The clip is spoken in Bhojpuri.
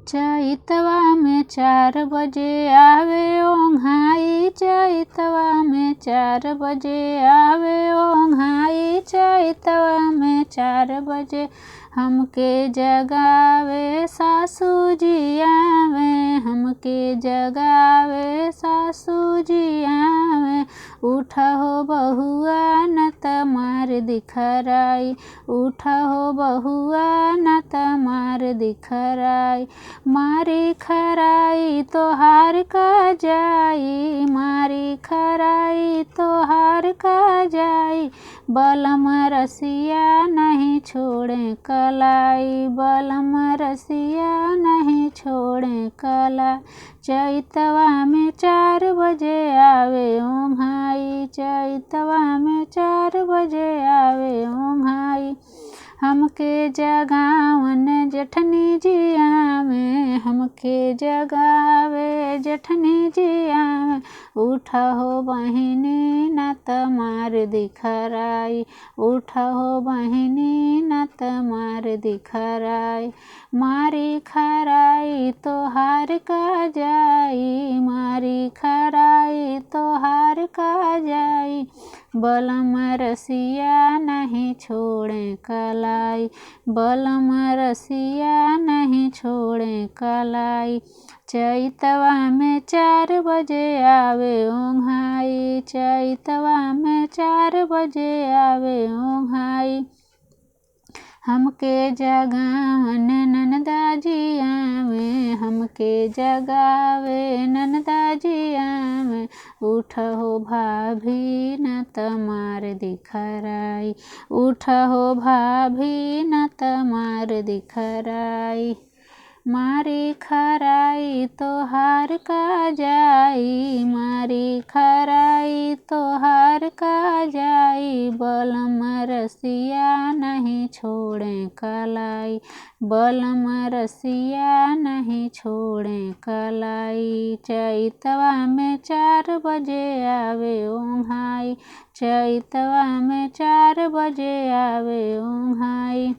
चैतवा में 4 बजे आवे ओंघाई, चैतवा में 4 बजे आवे ओंघाई, चैतवा में 4 बजे हमके जगावे सासू जी आवे, हमके जगावे सासू जी आवे। उठ हो बहुआ न त मार दिखराई, उठ हो बहुआ न त मार दिखराई। मारी खराई तोहार का जाई, मारी खराई तोहार का जाई। बलम रसिया नहीं छोड़े कलाई, बलम रसिया नहीं छोड़े कलाई। चैतवा में 4 बजे आवे ओंघाई, चैतवा में 4 बजे आवे ओंघाई। हमके जगावन जेठनी जी आवे, हमके जगावे जेठनी जी आवे। उठ हो बहिनी न त मार दिखराई, उठ हो बहिनी न त मार दिखराई। मारी खराई तोहार का जाई, मारी खराई तोहार का जाई। बलम रसिया नहीं छोड़े कलाई, बलम रसिया नहीं छोड़े कलाई। चैतवा में 4 बजे आवे ओंघाई, चैतवा में 4 बजे आवे ओंघाई। हमके जगावन ननदा जी आवे, हमके जगावे ननदा जी आवे। उठ हो भाभी न त मार दिखराई, उठ हो भाभी न त मार दिखराई। मारी खराई तोहार का जाई, मारी खराई तोहार का जाई। बलम रसिया नहीं छोड़े कलाई, बलम रसिया नहीं छोड़े कलाई। चैतवा में 4 बजे आवे ओंघाई, चैतवा में 4 बजे आवे ओंघाई।